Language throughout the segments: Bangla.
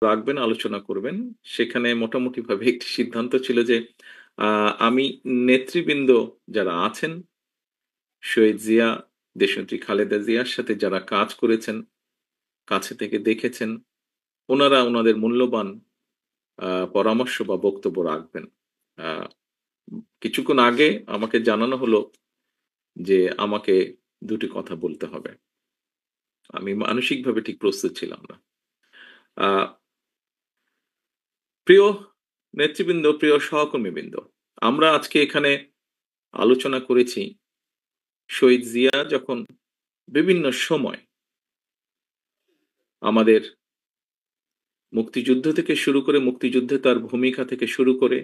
রাখবেন, আলোচনা করবেন। সেখানে মোটামুটিভাবে একটি সিদ্ধান্ত ছিল যে, আমি নেতৃবৃন্দ যারা আছেন, শহীদ জিয়া, দেশনেত্রী খালেদা জিয়ার সাথে যারা কাজ করেছেন, কাছে থেকে দেখেছেন, উনারা উনাদের মূল্যবান পরামর্শ বা বক্তব্য রাখবেন। আ কিছুক্ষণ আগে আমাকে জানানো হলো যে, আমাকে ২ টি কথা বলতে হবে। আমি মানসিকভাবে ঠিক প্রস্তুত ছিলাম না। আ প্রিয় নেতৃবৃন্দ, প্রিয় সহকর্মীবৃন্দ, আমরা আজকে এখানে আলোচনা করেছি শহীদ জিয়া যখন বিভিন্ন সময় আমাদের মুক্তিযুদ্ধ থেকে শুরু করে মুক্তিযুদ্ধে তার ভূমিকা থেকে শুরু করে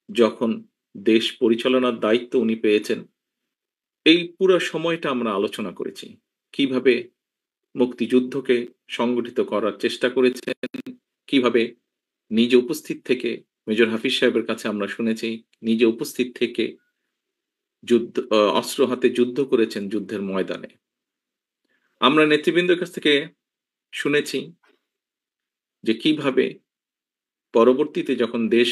যখন দেশ পরিচালনার দায়িত্ব উনি পেয়েছেন, এই পুরা সময়টা আমরা আলোচনা করেছি। কিভাবে মুক্তিযুদ্ধকে সংগঠিত করার চেষ্টা করেছেন, কিভাবে নিজে উপস্থিত থেকে মেজর হাফিজ সাহেবের কাছে আমরা শুনেছি, নিজে উপস্থিত থেকে অস্ত্র হাতে যুদ্ধ করেছেন যুদ্ধের ময়দানে। আমরা নেতৃবৃন্দের কাছ থেকে শুনেছি যে কিভাবে পরবর্তীতে যখন দেশ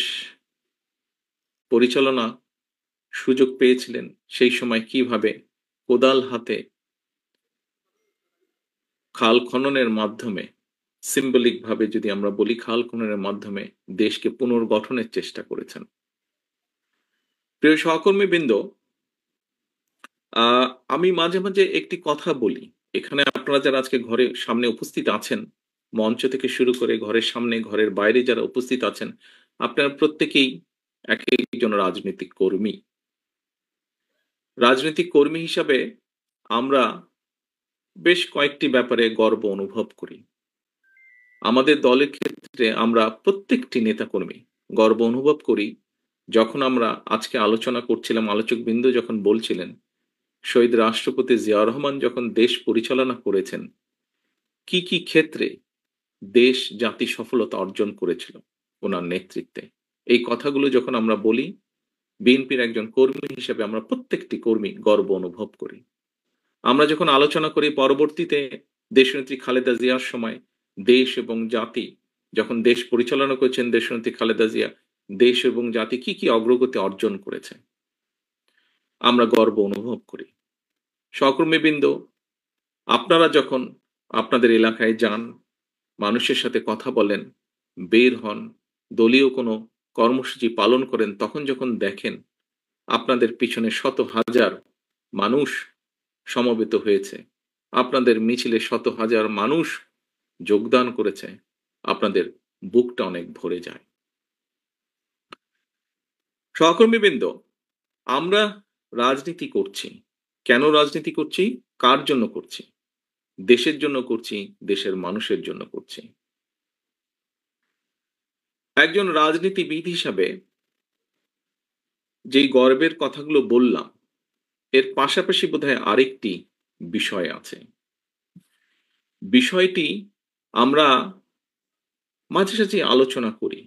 পরিচালনা সুযোগ পেয়েছিলেন, সেই সময় কিভাবে কোদাল হাতে খাল খননের মাধ্যমে symbolic ভাবে যদি আমরা বলি খাল খননের মাধ্যমে দেশকে পুনর্গঠনের চেষ্টা করেছেন। প্রিয় সহকর্মীবৃন্দ, আ আমি মাঝে, মাঝে একটি কথা বলি। এখানে আপনারা যারা আজকে ঘরে সামনে উপস্থিত আছেন, মঞ্চ থেকে শুরু করে ঘরের সামনে, ঘরের বাইরে যারা উপস্থিত আছেন, আপনারা প্রত্যেকেই একেকজন রাজনৈতিক কর্মী। রাজনৈতিক কর্মী হিসাবে আমরা বেশ কয়েকটি ব্যাপারে গর্ব অনুভব করি। আমাদের দলের ক্ষেত্রে আমরা প্রত্যেকটি নেতাকর্মী গর্ব অনুভব করি, যখন আমরা আজকে আলোচনা করছিলাম, আলোচকবৃন্দ যখন বলছিলেন, শহীদ রাষ্ট্রপতি জিয়াউর রহমান যখন দেশ পরিচালনা করেছেন, কি, কি ক্ষেত্রে দেশ জাতি সফলতা অর্জন করেছিল উনার নেতৃত্বে। এই কথাগুলো যখন আমরা বলি, বিএনপির একজন কর্মী হিসেবে আমরা প্রত্যেকটি কর্মী গর্ব অনুভব করি। আমরা যখন আলোচনা করি পরবর্তীতে দেশনেত্রী খালেদা জিয়ার সময় দেশ এবং জাতি যখন দেশ পরিচালনা করেছেন দেশনেত্রী খালেদা জিয়া, দেশ এবং জাতি কি, কি অগ্রগতি অর্জন করেছে, আমরা গর্ব অনুভব করি। সহকর্মীবৃন্দ, আপনারা যখন আপনাদের এলাকায় যান, মানুষের সাথে কথা বলেন, বের হন, দলীয় কোনো কর্মসূচি পালন করেন, তখন যখন দেখেন আপনাদের পিছনে শত হাজার মানুষ সমবেত হয়েছে, আপনাদের মিছিলে শত হাজার মানুষ যোগদান করেছে, আপনাদের বুকটা অনেক ভরে যায়। সহকর্মীবৃন্দ, আমরা রাজনীতি করছি। কেন রাজনীতি করছি? কার জন্য করছি? দেশের জন্য করছি, দেশের মানুষের জন্য করছি। একজন রাজনীতিবিদ হিসাবে যেই গর্বের কথাগুলো বললাম, এর পাশাপাশি বোধহয় আরেকটি বিষয় আছে। বিষয়টি আমরা মাঝে সাঝেই আলোচনা করি।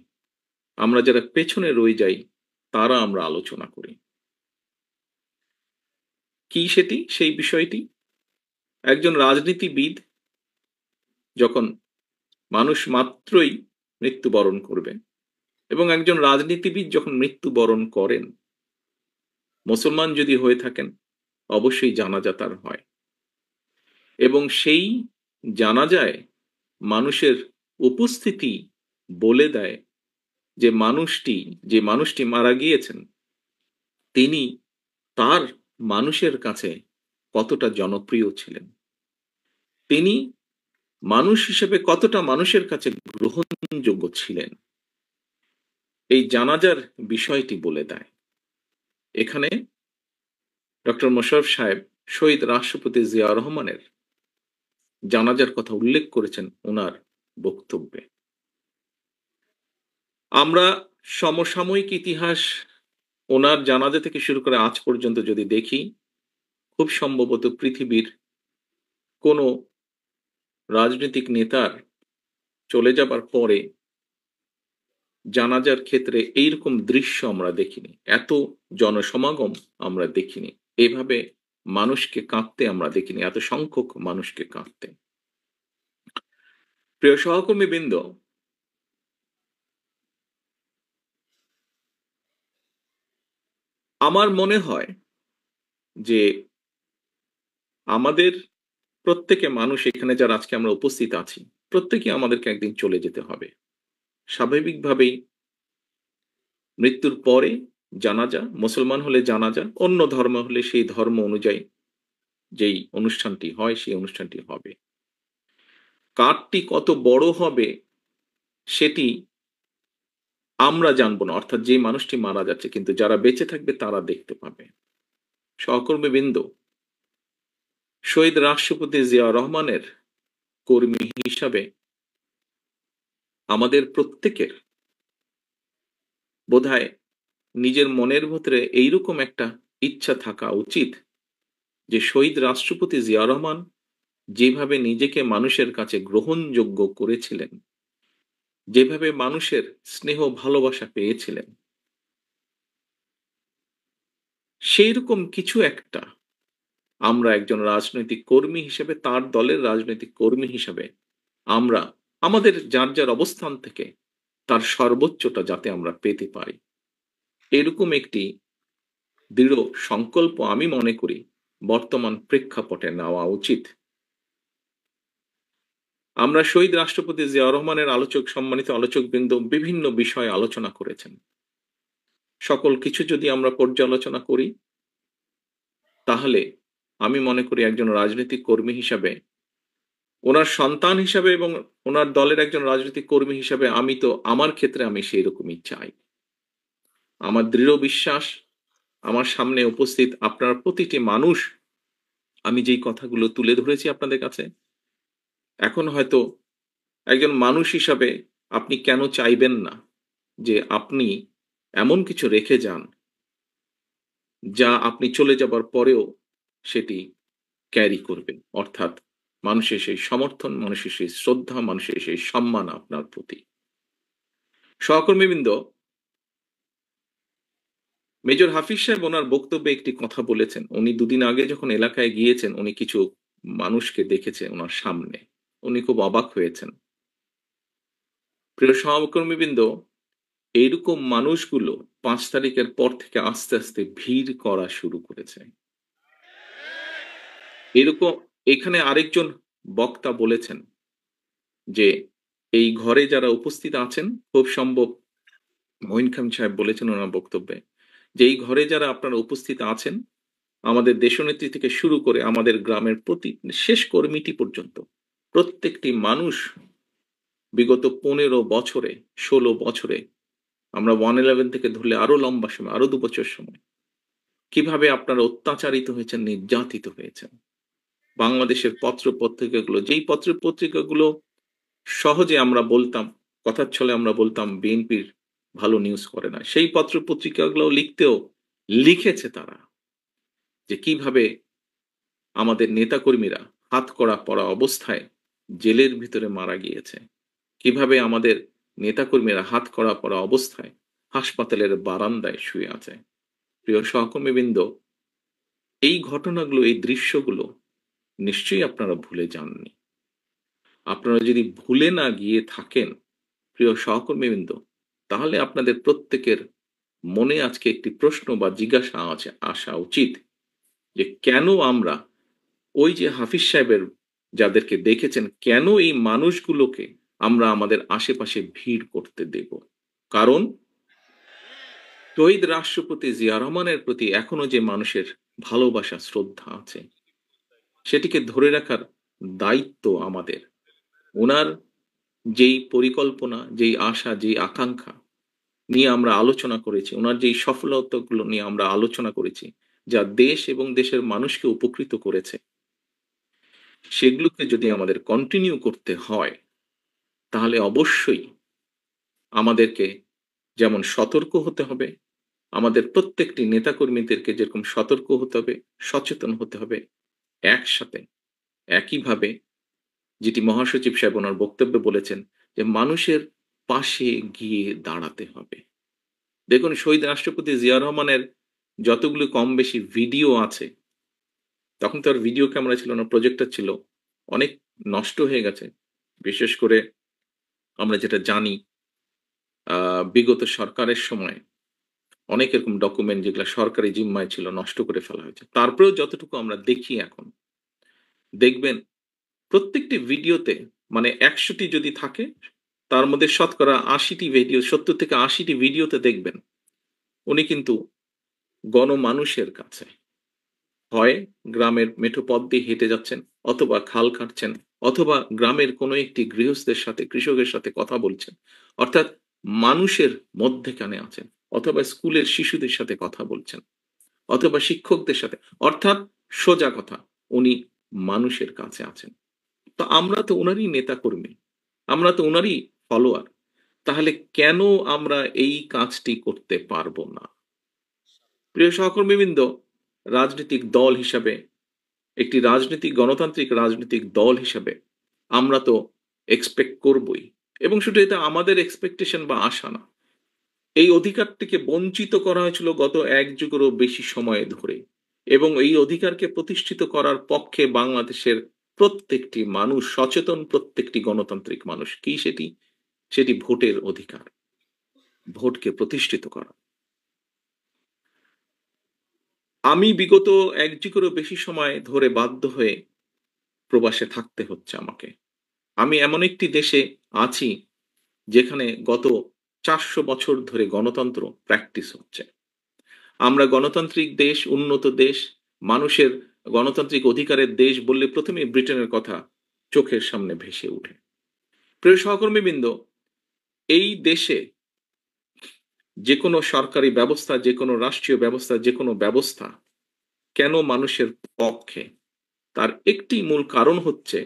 আমরা যারা পেছনে রয়ে যাই, তারা আমরা আলোচনা করি। কি সেটি? সেই বিষয়টি? একজন রাজনীতিবিদ যখন মানুষ মাত্রই মৃত্যুবরণ করবে এবং একজন রাজনীতিবিদ যখন মৃত্যুবরণ করেন, মুসলমান যদি হয়ে থাকেন, অবশ্যই জানাজা তার হয় এবং সেই জানাজায় মানুষের উপস্থিতি বলে দেয় যে মানুষটি মারা গিয়েছেন, তিনি তার মানুষের কাছে কতটা জনপ্রিয় ছিলেন। তিনি মানুষ হিসেবে কতটা মানুষের কাছে গ্রহণযোগ্য ছিলেন। এই জানাজার বিষয়টি বলে দেয়। এখানে ডক্টর মোশাররফ সাহেব শহীদ রাষ্ট্রপতি জিয়াউর রহমানের জানাজার কথা উল্লেখ করেছেন উনার বক্তব্যে। আমরা সমসাময়িক ইতিহাস ওনার জানাজা থেকে শুরু করে আজ পর্যন্ত যদি দেখি, খুব সম্ভবত পৃথিবীর কোনো রাজনৈতিক নেতার চলে যাবার পরে জানাজার ক্ষেত্রে এইরকম দৃশ্য আমরা দেখিনি। এত জনসমাগম আমরা দেখিনি। এভাবে মানুষকে কাঁদতে আমরা দেখিনি। এত সংখ্যক মানুষকে কাঁদতে। প্রিয় সহকর্মীবৃন্দ, আমার মনে হয় যে আমাদের প্রত্যেকে মানুষ এখানে যারা আজকে আমরা উপস্থিত আছি, প্রত্যেকে আমাদেরকে একদিন চলে যেতে হবে। স্বাভাবিকভাবেই মৃত্যুর পরে জানাজা, মুসলমান হলে জানাজা, অন্য ধর্ম হলে সেই ধর্ম অনুযায়ী যেই অনুষ্ঠানটি হয় সেই অনুষ্ঠানটি হবে। কারটি কত বড় হবে সেটি আমরা জানব না। অর্থাৎ যে মানুষটি মারা যাচ্ছে, কিন্তু যারা বেঁচে থাকবে তারা দেখতে পাবে। সহকর্মীবৃন্দ, শহীদ রাষ্ট্রপতি জিয়া রহমানের কর্মী হিসাবে আমাদের প্রত্যেকের বোধহয় নিজের মনের ভেতরে এইরকম একটা ইচ্ছা থাকা উচিত যে শহীদ রাষ্ট্রপতি জিয়া রহমান যেভাবে নিজেকে মানুষের কাছে গ্রহণযোগ্য করেছিলেন, যেভাবে মানুষের স্নেহ ভালোবাসা পেয়েছিলেন, সেই রকম কিছু একটা আমরা একজন রাজনৈতিক কর্মী হিসেবে, তার দলের রাজনৈতিক কর্মী হিসেবে আমরা আমাদের যার যার অবস্থান থেকে তার সর্বোচ্চটা যাতে আমরা পেতে পারি, এরকম একটি দৃঢ় সংকল্প আমি মনে করি বর্তমান প্রেক্ষাপটে নেওয়া উচিত। আমরা শহীদ রাষ্ট্রপতি জিয়া রহমানের সম্মানিত আলোচকবৃন্দ বিভিন্ন বিষয়ে আলোচনা করেছেন। সকল কিছু যদি আমরা পর্যালোচনা করি, তাহলে আমি মনে করি একজন রাজনৈতিক কর্মী হিসাবে, ওনার সন্তান হিসাবে এবং ওনার দলের একজন রাজনৈতিক কর্মী হিসাবে আমি তো আমার ক্ষেত্রে আমি সেই রকমই চাই। আমার দৃঢ় বিশ্বাস, আমার সামনে উপস্থিত আপনার প্রতিটি মানুষ, আমি যেই কথাগুলো তুলে ধরেছি আপনাদের কাছে, এখন হয়তো একজন মানুষ হিসাবে আপনি কেন চাইবেন না যে আপনি এমন কিছু রেখে যান যা আপনি চলে যাবার পরেও সেটি ক্যারি করবে। অর্থাৎ মানুষের সেই সমর্থন, মানুষের সেই শ্রদ্ধা, মানুষের সেই সম্মান আপনার প্রতি। সহকর্মীবৃন্দ, মেজর হাফিজ সাহেব ওনার বক্তব্যে একটি কথা বলেছেন। উনি দুদিন আগে যখন এলাকায় গিয়েছেন, উনি কিছু মানুষকে দেখেছেন ওনার সামনে। উনি খুব অবাক হয়েছেন। প্রিয় সহকর্মীবৃন্দ, এইরকম মানুষগুলো ৫ তারিখের পর থেকে আস্তে, আস্তে ভিড় করা শুরু করেছে। এরকম এখানে আরেকজন বক্তা বলেছেন যে, এই ঘরে যারা উপস্থিত আছেন, খুব সম্ভব মঈন খান সাহেব বলেছেন ওনার বক্তব্যে যে, এই ঘরে যারা আপনারা উপস্থিত আছেন, আমাদের দেশনেত্রী থেকে শুরু করে আমাদের গ্রামের প্রতি শেষ কর্মীটি পর্যন্ত, প্রত্যেকটি মানুষ বিগত ১৫ বছরে, ১৬ বছরে, আমরা 111 থেকে ধরলে আরো লম্বা সময়, আরো ২ বছর সময়, কিভাবে আপনারা অত্যাচারিত হয়েছেন, নির্যাতিত হয়েছেন। বাংলাদেশের পত্র-পত্রিকাগুলো, যেই পত্র-পত্রিকাগুলো সহজে আমরা বলতাম, কথার ছলে আমরা বলতাম বিএনপির ভালো নিউজ করে না, সেই পত্র-পত্রিকাগুলো লিখেছে তারা যে কিভাবে আমাদের নেতাকর্মীরা হাতকড়া পরা অবস্থায় জেলের ভিতরে মারা গিয়েছে। কিভাবে আমাদের নেতাকর্মীরা হাতকড়া পরা অবস্থায় হাসপাতালের বারান্দায় শুয়ে আছে। প্রিয় সহকর্মীবৃন্দ, এই ঘটনাগুলো, এই দৃশ্যগুলো নিশ্চয়ই আপনারা ভুলে যাননি। আপনারা যদি ভুলে না গিয়ে থাকেন, প্রিয় সহকর্মীবৃন্দ, তাহলে আপনাদের প্রত্যেকের মনে আজকে একটি প্রশ্ন বা জিজ্ঞাসা আসা উচিত যে কেন আমরা ওই যে হাফিজ সাহেবের যাদেরকে দেখেছেন, কেন এই মানুষগুলোকে আমরা আমাদের আশেপাশে ভিড় করতে দেব? কারণ শহীদ রাষ্ট্রপতি জিয়া রহমানের প্রতি এখনো যে মানুষের ভালোবাসা, শ্রদ্ধা আছে, সেটিকে ধরে রাখার দায়িত্ব আমাদের। উনার যেই পরিকল্পনা, যেই আশা, যেই আকাঙ্ক্ষা নিয়ে আমরা আলোচনা করেছি, উনার যেই সফলতাগুলো নিয়ে আমরা আলোচনা করেছি, যা দেশ এবং দেশের মানুষকে উপকৃত করেছে, সেগুলোকে যদি আমাদের কন্টিনিউ করতে হয়, তাহলে অবশ্যই আমাদেরকে যেমন সতর্ক হতে হবে, আমাদের প্রত্যেকটি নেতাকর্মীদেরকে যেরকম সতর্ক হতে হবে, সচেতন হতে হবে, একসাথে একইভাবে যেটি মহাসচিব সাহেব ওনার বক্তব্যে বলেছেন যে মানুষের পাশে গিয়ে দাঁড়াতে হবে। দেখুন, শহীদ রাষ্ট্রপতি জিয়া রহমানের যতগুলো কম বেশি ভিডিও আছে, তখন তো আর ভিডিও ক্যামেরা ছিল না, প্রজেক্টর ছিল। অনেক নষ্ট হয়ে গেছে। বিশেষ করে আমরা যেটা জানি বিগত সরকারের সময় অনেক এরকম ডকুমেন্ট যেগুলো সরকারি জিম্মায় ছিল নষ্ট করে ফেলা হয়েছে। তারপরেও যতটুকু আমরা দেখি এখন, দেখবেন প্রত্যেকটি ভিডিওতে মানে ১০০ টি যদি থাকে, তার মধ্যে শতকরা ৮০ টি ভিডিও ৭০ থেকে ৮০ টি ভিডিওতে দেখবেন, উনি কিন্তু গণমানুষের কাছে হয় গ্রামের মেঠো পথ দিয়ে হেঁটে যাচ্ছেন, অথবা খাল কাটছেন, অথবা গ্রামের কোনো একটি গৃহস্থের সাথে, কৃষকের সাথে কথা বলছেন। অর্থাৎ মানুষের মধ্যেখানে আছেন, অথবা স্কুলের শিশুদের সাথে কথা বলছেন, অথবা শিক্ষকদের সাথে। অর্থাৎ সোজা কথা, উনি মানুষের কাছে আছেন। তো আমরা তো উনারই নেতাকর্মী, আমরা তো উনারই ফলোয়ার। তাহলে কেন আমরা এই কাজটি করতে পারবো না? প্রিয় সহকর্মীবৃন্দ, রাজনৈতিক দল হিসাবে, একটি গণতান্ত্রিক রাজনৈতিক দল হিসাবে আমরা তো এক্সপেক্ট করবই, এবং শুধু এটা আমাদের এক্সপেকটেশন বা আশা না। এই অধিকারটিকে বঞ্চিত করা হয়েছিল গত ১ যুগেরও বেশি সময় ধরে, এবং এই অধিকারকে প্রতিষ্ঠিত করার পক্ষে বাংলাদেশের প্রত্যেকটি মানুষ সচেতন, প্রত্যেকটি গণতান্ত্রিক মানুষ। কি সেটি? সেটি ভোটের অধিকার। ভোটকে প্রতিষ্ঠিত করা। আমি বিগত ১ যুগেরও বেশি সময় ধরে বাধ্য হয়ে প্রবাসে থাকতে হচ্ছে আমাকে। আমি এমন একটি দেশে আছি যেখানে গত ৪০০ বছর ধরে গণতন্ত্র প্র্যাকটিস হচ্ছে। আমরা গণতান্ত্রিক দেশ, উন্নত দেশ, মানুষের গণতান্ত্রিক অধিকারের দেশ বললে ১ম এই ব্রিটেনের কথা চোখের সামনে ভেসে ওঠে। প্রিয় সহকর্মীবৃন্দ, এই দেশে যেকোনো সরকারি ব্যবস্থা, যেকোনো রাষ্ট্রীয় ব্যবস্থা, যেকোনো ব্যবস্থা কেন মানুষের পক্ষে? তার একটি মূল কারণ হচ্ছে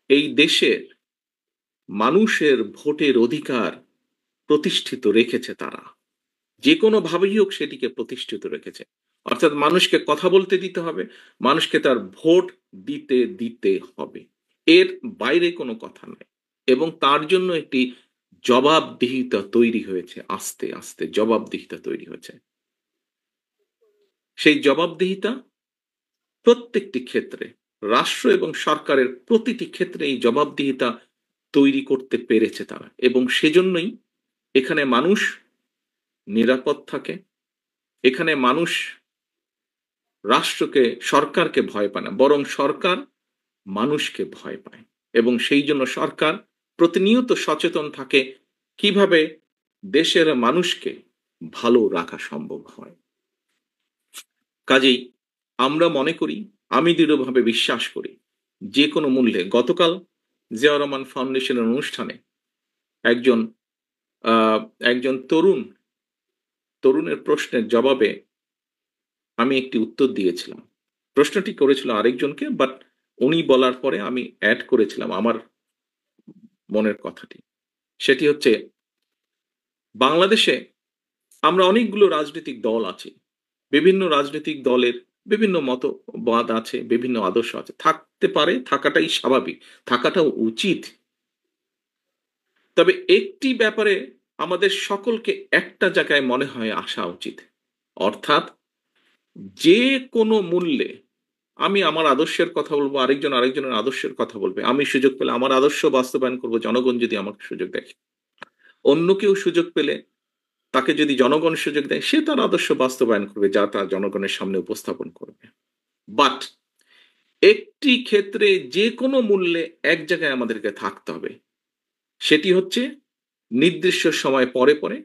এই দেশের মানুষের ভোটের অধিকার প্রতিষ্ঠিত রেখেছে তারা। যেকোনোভাবেই হোক সেটিকে প্রতিষ্ঠিত রেখেছে। অর্থাৎ মানুষকে কথা বলতে দিতে হবে, মানুষকে তার ভোট দিতে হবে। এর বাইরে কোনো কথা নাই। এবং তার জন্য একটি জবাবদিহিতা তৈরি হয়েছে, আস্তে, আস্তে জবাবদিহিতা তৈরি হয়েছে। সেই জবাবদিহিতা প্রত্যেকটি ক্ষেত্রে, রাষ্ট্র এবং সরকারের প্রতিটি ক্ষেত্রে এই জবাবদিহিতা তৈরি করতে পেরেছে তারা, এবং সেজন্যই এখানে মানুষ নিরাপদ থাকে। এখানে মানুষ রাষ্ট্রকে, সরকারকে ভয় পায় না, বরং সরকার মানুষকে ভয় পায়। এবং সেই জন্য সরকার প্রতিনিয়ত সচেতন থাকে কিভাবে দেশের মানুষকে ভালো রাখা সম্ভব হয়। কাজেই আমরা মনে করি, আমি দৃঢ়ভাবে বিশ্বাস করি, যে কোনো মূল্যে গতকাল জিয়াউর রহমান ফাউন্ডেশনের অনুষ্ঠানে একজন একজন তরুণের প্রশ্নের জবাবে আমি একটি উত্তর দিয়েছিলাম। প্রশ্নটি করেছিল আরেকজনকে, বাট উনি বলার পরে আমি অ্যাড করেছিলাম আমার মনের কথাটি। সেটি হচ্ছে, বাংলাদেশে আমরা অনেকগুলো রাজনৈতিক দল আছি। বিভিন্ন রাজনৈতিক দলের বিভিন্ন মতবাদ আছে, বিভিন্ন আদর্শ আছে। থাকতে পারে, থাকাটাই স্বাভাবিক, থাকাটাও উচিত। তবে একটি ব্যাপারে আমাদের সকলকে একটা জায়গায় মনে হয় আসা উচিত। অর্থাৎ যে কোনো মূল্যে আমি আমার আদর্শের কথা বলবো, আরেকজন আরেকজনের আদর্শের কথা বলবে। আমি সুযোগ পেলে আমার আদর্শ বাস্তবায়ন করব, জনগণ যদি আমাকে সুযোগ দেয়। অন্য কেউ সুযোগ পেলে, তাকে যদি জনগণ সুযোগ দেয়, সে তার আদর্শ বাস্তবায়ন করবে, যা তার জনগণের সামনে উপস্থাপন করবে। বাট একটি ক্ষেত্রে যে কোনো মূল্যে এক জায়গায় আমাদেরকে থাকতে হবে। সেটি হচ্ছে নির্দিষ্ট সময় পরে পরে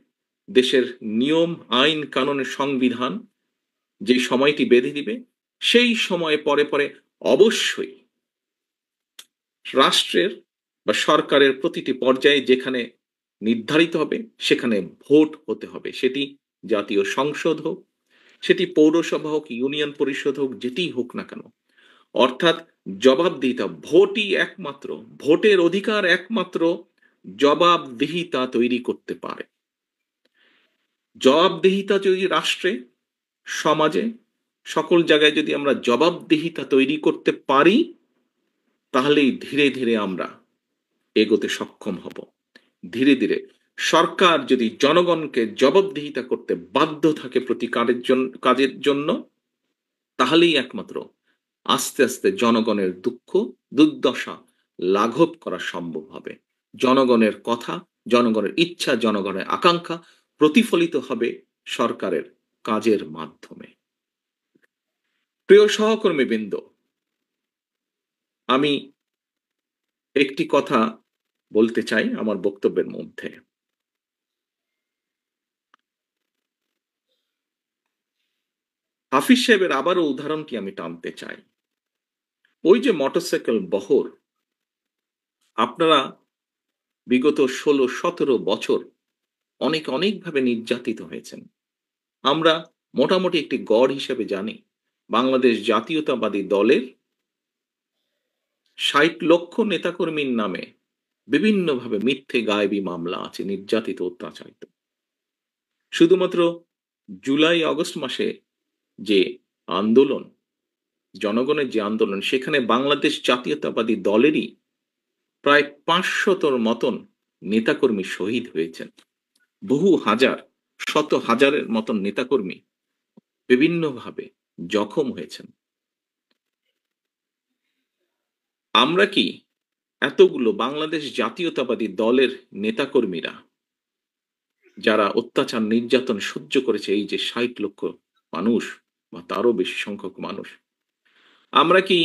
দেশের নিয়ম, আইন, কানুনের, সংবিধান যে সময়টি বেঁধে দিবে, সেই সময় পরে পরে অবশ্যই রাষ্ট্রের বা সরকারের প্রতিটি পর্যায়ে যেখানে নির্ধারিত হবে সেখানে ভোট হতে হবে। সেটি জাতীয় সংসদ হোক, সেটি পৌরসভা হোক, ইউনিয়ন পরিষদ হোক, যেটিই হোক না কেন। অর্থাৎ জবাবদিহিতা, ভোটই একমাত্র, ভোটের অধিকার একমাত্র জবাবদিহিতা তৈরি করতে পারে। জবাবদিহিতা যদি রাষ্ট্রে, সমাজে, সকল জায়গায় যদি আমরা জবাবদিহিতা তৈরি করতে পারি, তাহলেই ধীরে ধীরে আমরা এগোতে সক্ষম হব। ধীরে ধীরে সরকার যদি জনগণকে জবাবদিহিতা করতে বাধ্য থাকে প্রতি কাজের জন্য, তাহলেই একমাত্র আস্তে আস্তে জনগণের দুঃখ, দুর্দশা লাঘব করা সম্ভব হবে। জনগণের কথা, জনগণের ইচ্ছা, জনগণের আকাঙ্ক্ষা প্রতিফলিত হবে সরকারের কাজের মাধ্যমে। প্রিয় সহকর্মীবৃন্দ, আমি একটি কথা বলতে চাই আমার বক্তব্যের মধ্যে। হাফিজ সাহেবের আবারও উদাহরণটি আমি টানতে চাই। ওই যে মোটরসাইকেল বহর, আপনারা বিগত ১৬-১৭ বছর অনেকভাবে নির্যাতিত হয়েছেন। আমরা মোটামুটি একটি গড় হিসেবে জানি, বাংলাদেশ জাতীয়তাবাদী দলের ৬০ লক্ষ নেতাকর্মীর নামে বিভিন্নভাবে মিথ্যে গায়েবী মামলা আছে, নির্যাতিত, অত্যাচারিত। শুধুমাত্র জুলাই-আগস্ট মাসে যে আন্দোলন, জনগণের যে আন্দোলন, সেখানে বাংলাদেশ জাতীয়তাবাদী দলেরই প্রায় ৫০০’র মতন নেতাকর্মী শহীদ হয়েছেন। বহু হাজার, শত হাজারের মতন নেতাকর্মী বিভিন্নভাবে জখম হয়েছেন। আমরা কি এতগুলো বাংলাদেশ জাতীয়তাবাদী দলের নেতাকর্মীরা যারা অত্যাচার নির্যাতন সহ্য করেছে, এই যে ৬০ লক্ষ মানুষ বা তারও বেশি সংখ্যক মানুষ, আমরা কি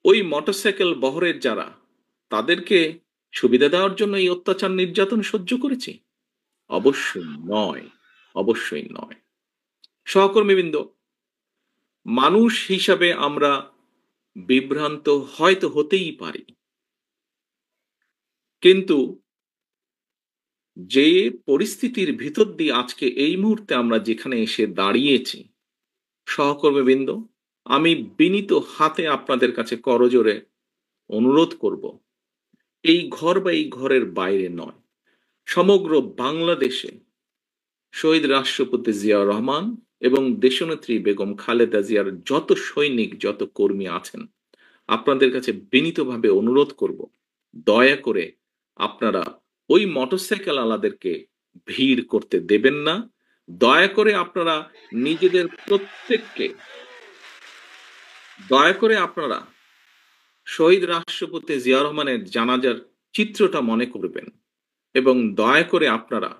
ওই মোটরসাইকেল বহরের যারা, তাদেরকে সুবিধা দেওয়ার জন্য এই অত্যাচার নির্যাতন সহ্য করেছি? অবশ্যই নয়, অবশ্যই নয়। সহকর্মীবৃন্দ, মানুষ হিসাবে আমরা বিভ্রান্ত হয়তো হতেই পারি, কিন্তু যে পরিস্থিতির ভিতর দিয়ে আজকে এই মুহূর্তে আমরা যেখানে এসে দাঁড়িয়েছি, সহকর্মীবৃন্দ, আমি বিনীত হাতে আপনাদের কাছে করজোড়ে অনুরোধ করব, এই ঘর বা এই ঘরের বাইরে নয়, সমগ্র বাংলাদেশে শহীদ রাষ্ট্রপতি জিয়াউর রহমান এবং দেশনেত্রী বেগম খালেদা জিয়ার যত সৈনিক, যত কর্মী আছেন, আপনাদের কাছে বিনীতভাবে অনুরোধ করব, দয়া করে আপনারা ওই মোটরসাইকেল আলাদেরকে ভিড় করতে দেবেন না। দয়া করে আপনারা নিজেদের প্রত্যেককে, দয়া করে আপনারা শহীদ রাষ্ট্রপতি জিয়া রহমানের জানাজার চিত্রটা মনে করবেন এবং দয়া করে আপনারা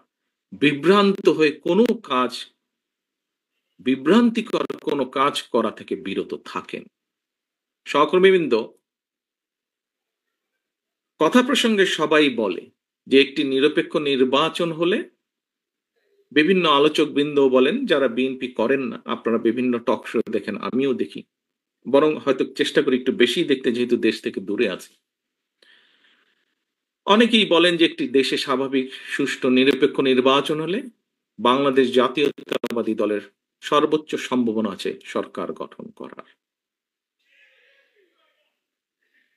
বিভ্রান্ত হয়ে কোনো কাজ, বিভ্রান্তিকর কোনো কাজ করা থেকে বিরত থাকেন। সহকর্মীবৃন্দ, কথা প্রসঙ্গে সবাই বলে যে একটি নিরপেক্ষ নির্বাচন হলে, বিভিন্ন আলোচক বৃন্দ বলেন যারা বিএনপি করেন না, আপনারা বিভিন্ন টক শো দেখেন, আমিও দেখি, বরং হয়তো চেষ্টা করি একটু বেশি দেখতে, যেহেতু দেশ থেকে দূরে আছি। অনেকেই বলেন যে একটি দেশে স্বাভাবিক, সুষ্ঠু, নিরপেক্ষ নির্বাচন হলে বাংলাদেশ জাতীয়তাবাদী দলের সর্বোচ্চ সম্ভাবনা আছে সরকার গঠন করার।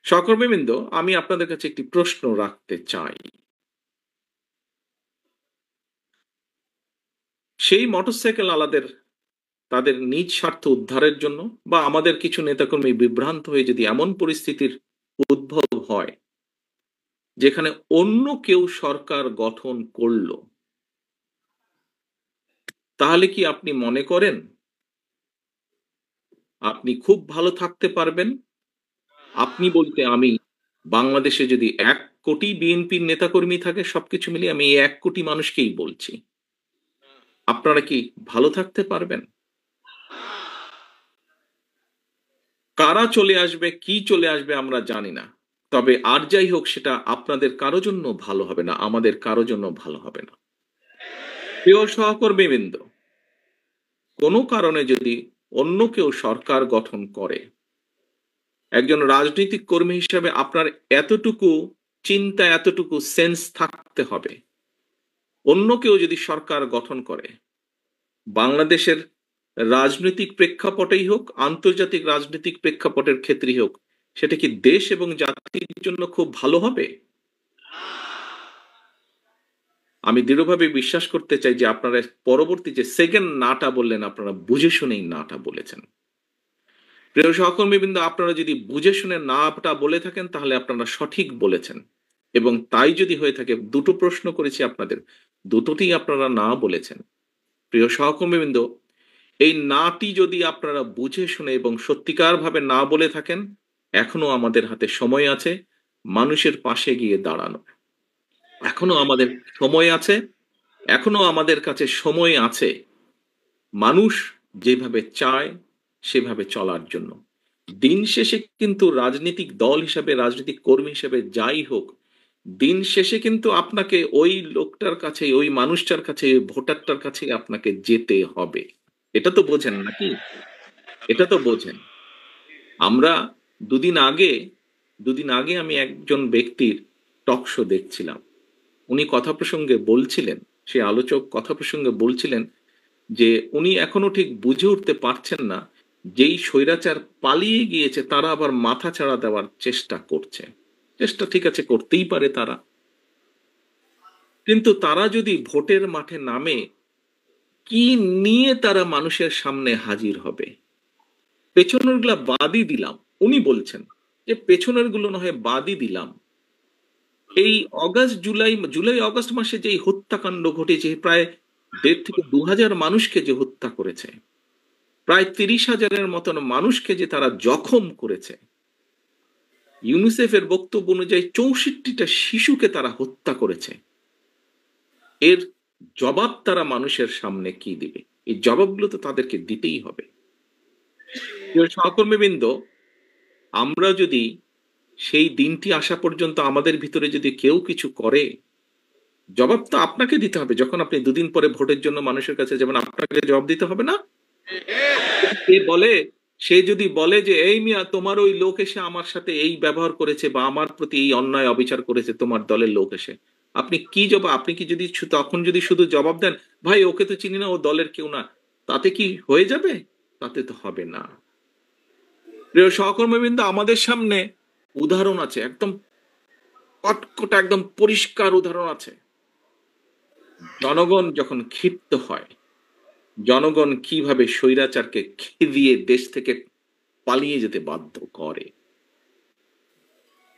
সহকর্মীবৃন্দ, আমি আপনাদের কাছে একটি প্রশ্ন রাখতে চাই। সেই মোটরসাইকেল আলাদের তাদের নিজ স্বার্থ উদ্ধারের জন্য বা আমাদের কিছু নেতাকর্মী বিভ্রান্ত হয়ে যদি এমন পরিস্থিতির উদ্ভব হয় যেখানে অন্য কেউ সরকার গঠন করলো, তাহলে কি আপনি মনে করেন আপনি খুব ভালো থাকতে পারবেন? আপনি বলতে আমি, বাংলাদেশে যদি ১ কোটি বিএনপির নেতাকর্মী থাকে, সবকিছু মিলিয়ে আমি এই ১ কোটি মানুষকেই বলছি, আপনারা কি ভালো থাকতে পারবেন? কারা চলে আসবে, কি চলে আসবে আমরা জানি না। তবে আর যাই হোক, সেটা আপনাদের কারো জন্য ভালো হবে না, আমাদের কারো জন্য ভালো হবে না। প্রিয় সহকর্মীবৃন্দ, কোনো কারণে যদি অন্য কেউ সরকার গঠন করে, একজন রাজনৈতিক কর্মী হিসেবে আপনার এতটুকু চিন্তা, এতটুকু সেন্স থাকতে হবে, অন্য কেউ যদি সরকার গঠন করে, বাংলাদেশের রাজনৈতিক প্রেক্ষাপটেই হোক, আন্তর্জাতিক রাজনৈতিক প্রেক্ষাপটের ক্ষেত্রেই হোক, সেটা কি দেশ এবং জাতির জন্য খুব ভালো হবে? আমি দৃঢ়ভাবে বিশ্বাস করতে চাই যে আপনারা পরবর্তী যে সেকেন্ড নাটা বললেন, আপনারা বুঝে শুনেই নাটা বলেছেন। প্রিয় সহকর্মীবৃন্দ, আপনারা যদি বুঝে শুনে নাটা বলে থাকেন, তাহলে আপনারা সঠিক বলেছেন, এবং তাই যদি হয়ে থাকে, দুটো প্রশ্ন করেছি আপনাদের, দুটোতেই আপনারা না বলেছেন। প্রিয় সহকর্মীবৃন্দ, এই নাটি যদি আপনারা বুঝে শুনে এবং সত্যিকার ভাবে না বলে থাকেন, এখনো আমাদের হাতে সময় আছে মানুষের পাশে গিয়ে দাঁড়ানো। এখনো আমাদের সময় আছে, এখনো আমাদের কাছে সময় আছে মানুষ যেভাবে চায় সেভাবে চলার জন্য। দিন শেষে কিন্তু রাজনৈতিক দল হিসাবে, রাজনৈতিক কর্মী হিসেবে যাই হোক, দিন শেষে কিন্তু আপনাকে ওই লোকটার কাছে, ওই মানুষটার কাছে, ওই ভোটারটার কাছে আপনাকে যেতে হবে। এটা তো বোঝেন নাকি? এটা তো বোঝেন। আমরা দুদিন আগে দুদিন আগে আমি একজন ব্যক্তির টক শো দেখছিলাম। উনি কথা প্রসঙ্গে বলছিলেন, সেই আলোচক কথা প্রসঙ্গে বলছিলেন যে উনি এখনো ঠিক বুঝে উঠতে পারছেন না, যেই স্বৈরাচার পালিয়ে গিয়েছে তারা আবার মাথাচাড়া দেওয়ার চেষ্টা করছে। চেষ্টা ঠিক আছে, করতেই পারে তারা। কিন্তু তারা যদি ভোটের মাঠে নামে, কি নিয়ে তারা মানুষের সামনে হাজির হবে? পেছনেরগুলা বাদই দিলাম। উনি বলছেন যে পেছনের গুলো না হয় বাদই দিলাম। এই জুলাই অগস্ট মাসে যে হত্যাকাণ্ড ঘটেছে, প্রায় ১.৫ থেকে ২,০০০ মানুষকে যে হত্যা করেছে, প্রায় ৩০,০০০-এর মতন মানুষকে যে তারা জখম করেছে, ইউনিসেফের বক্তব্য অনুযায়ী ৬৪টা শিশুকে তারা হত্যা করেছে, এর জবাব তারা মানুষের সামনে কি দিবে? এই জবাবগুলো তো তাদেরকে দিতেই হবে। প্রিয় সহকর্মীবৃন্দ, আমরা যদি সেই দিনটি আসা পর্যন্ত আমাদের ভিতরে যদি কেউ কিছু করে, জবাব তো আপনাকে দিতে হবে। যখন আপনি দুদিন পরে ভোটের জন্য মানুষের কাছে যাবেন, আপনাকে জবাব দিতে হবে না? সে বলে সে যদি বলে যে এই মিয়া, তোমার ওই লোক এসে আমার সাথে এই ব্যবহার করেছে বা আমার প্রতি এই অন্যায় অবিচার করেছে, তোমার দলের লোক এসে, আপনি কি জবাব, আপনি কি যদি তখন যদি শুধু জবাব দেন, ভাই ওকে তো চিনি না, ও দলের কেউ না, তাতে কি হয়ে যাবে? তাতে তো হবে না। প্রিয় সহকর্মীবৃন্দ, আমাদের সামনে উদাহরণ আছে, একদম কটকটা একদম পরিষ্কার উদাহরণ আছে। জনগণ যখন ক্ষিপ্ত হয়, জনগণ কিভাবে স্বৈরাচারকে খেদিয়ে দেশ থেকে পালিয়ে যেতে বাধ্য করে।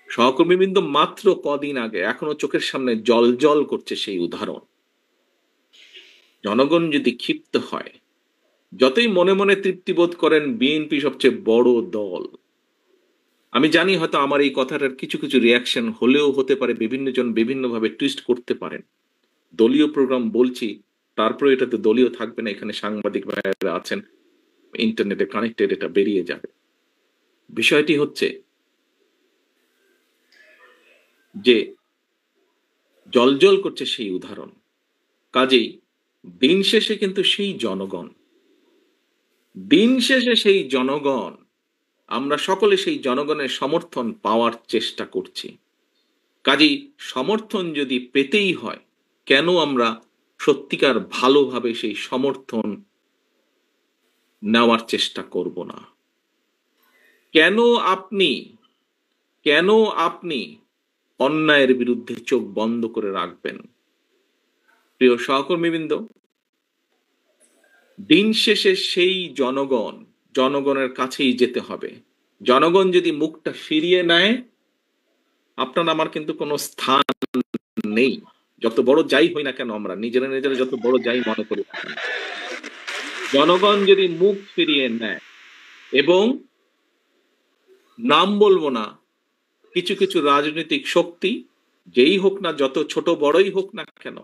সহকর্মীবৃন্দ, মাত্র কদিন আগে, এখনো চোখের সামনে জ্বলজ্বল করছে সেই উদাহরণ। জনগণ যদি ক্ষিপ্ত হয়, যতই মনে মনে তৃপ্তি বোধ করেন বিএনপি সবচেয়ে বড় দল, আমি জানি হয়তো আমার এই কথাটার কিছু কিছু রিয়াকশন হলেও হতে পারে, বিভিন্ন জন বিভিন্ন ভাবে টুইস্ট করতে পারেন। দলীয় প্রোগ্রাম বলছি, তারপরে এটা তো দলীয় থাকবে না, এখানে সাংবাদিক ভাইয়েরা আছেন, ইন্টারনেটে কানেক্টেড, এটা বেরিয়ে যাবে। বিষয়টি হচ্ছে যে জ্বলজ্বল করছে সেই উদাহরণ। কাজেই দিন শেষে কিন্তু সেই জনগণ, দিন শেষে সেই জনগণ, আমরা সকলে সেই জনগণের সমর্থন পাওয়ার চেষ্টা করছি। কাজেই সমর্থন যদি পেতেই হয়, কেন আমরা সত্যিকার ভালোভাবে সেই সমর্থন নেওয়ার চেষ্টা করব না? কেন আপনি কেন আপনি অন্যায়ের বিরুদ্ধে চোখ বন্ধ করে রাখবেন? প্রিয় সহকর্মীবৃন্দ, দিন শেষে সেই জনগণের কাছেই যেতে হবে। জনগণ যদি মুখটা ফিরিয়ে নেয়, আপনার আমার কিন্তু কোনো স্থান নেই। যত বড় যাই হই না কেন, আমরা নিজেরা নিজেরা যত বড় যাই মনে করি না কেন, জনগণ যদি মুখ ফিরিয়ে নেয়, এবং নাম বলবো না, কিছু কিছু রাজনৈতিক শক্তি, যেই হোক না, যত ছোট বড়ই হোক না কেন,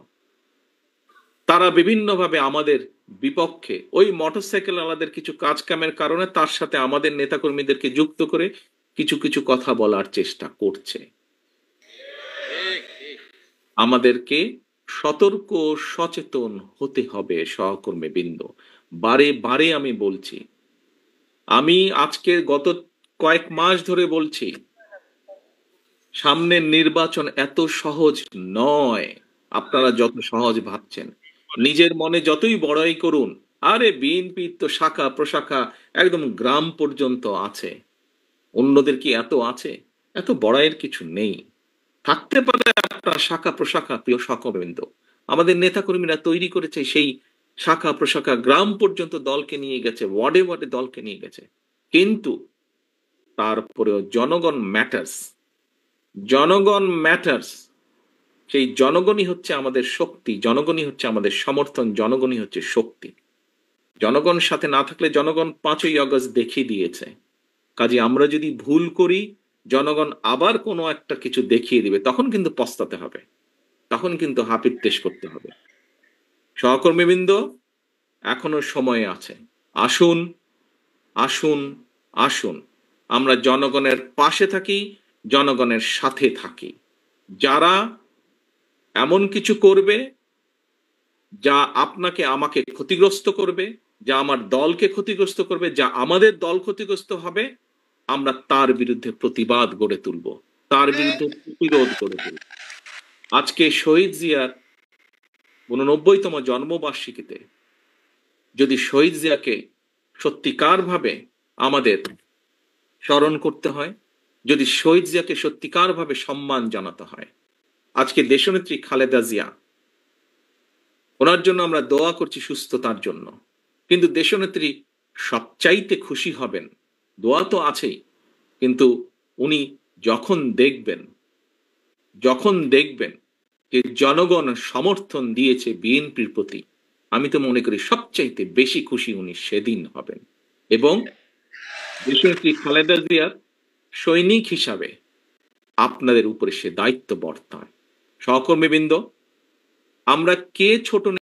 তারা বিভিন্নভাবে আমাদের বিপক্ষে, ওই মোটরসাইকেল আলাদের কিছু কাজ কামের কারণে তার সাথে আমাদের নেতাকর্মীদেরকে যুক্ত করে কিছু কিছু কথা বলার চেষ্টা করছে। আমাদেরকে সতর্ক সচেতন হতে হবে সহকর্মীবৃন্দ। বারে বারে আমি বলছি, আমি আজকে গত কয়েক মাস ধরে বলছি, সামনের নির্বাচন এত সহজ নয় আপনারা যত সহজ ভাবছেন। নিজের মনে যতই বড়াই করুন, আরে বিএনপির তো শাখা প্রশাখা একদম গ্রাম পর্যন্ত আছে, অন্যদের কি এত আছে? এত বড়াইয়ের কিছু নেই। থাকতে পারে আপনার শাখা প্রশাখা, প্রিয় সহকর্মীবৃন্দ, আমাদের নেতাকর্মীরা তৈরি করেছে সেই শাখা প্রশাখা, গ্রাম পর্যন্ত দলকে নিয়ে গেছে, ওয়ার্ডে ওয়ার্ডে দলকে নিয়ে গেছে। কিন্তু তারপরেও জনগণ ম্যাটার্স, জনগণ ম্যাটার্স। সেই জনগণই হচ্ছে আমাদের শক্তি, জনগণই হচ্ছে আমাদের সমর্থন, জনগণই হচ্ছে শক্তি। জনগণ সাথে না থাকলে, জনগণ ৫ই আগস্ট দেখিয়ে দিয়েছে। কাজে আমরা যদি ভুল করি, জনগণ আবার কোনো একটা কিছু দেখিয়ে দিবে, তখন কিন্তু পস্তাতে হবে, তখন কিন্তু হাপিত্যেশ করতে হবে। সহকর্মীবৃন্দ, এখনো সময় আছে। আসুন, আসুন, আসুন। আমরা জনগণের পাশে থাকি, জনগণের সাথে থাকি। যারা এমন কিছু করবে যা আপনাকে আমাকে ক্ষতিগ্রস্ত করবে, যা আমার দলকে ক্ষতিগ্রস্ত করবে, যা আমাদের দল ক্ষতিগ্রস্ত হবে, আমরা তার বিরুদ্ধে প্রতিবাদ গড়ে তুলব। তার বিরুদ্ধে প্রতিরোধ গড়ে তুলব। আজকে শহীদ জিয়ার ৮৯তম জন্মবার্ষিকীতে যদি শহীদ জিয়াকে সত্যিকারভাবে আমাদের স্মরণ করতে হয়, যদি শহীদ জিয়াকে সত্যিকারভাবে সম্মান জানাতে হয়, আজকে দেশনেত্রী খালেদা জিয়া, ওনার জন্য আমরা দোয়া করছি সুস্থতার জন্য। কিন্তু দেশনেত্রী সবচাইতে খুশি হবেন, দোয়া তো আছেই, কিন্তু উনি যখন দেখবেন যখন দেখবেন যে জনগণ সমর্থন দিয়েছে বিএনপির প্রতি, আমি তো মনে করি সবচাইতে বেশি খুশি উনি সেদিন হবেন। এবং দেশনেত্রী খালেদা জিয়ার সৈনিক হিসাবে আপনাদের উপরে সে দায়িত্ব বর্তায়। সহকর্মীবৃন্দ, আমরা কে ছোট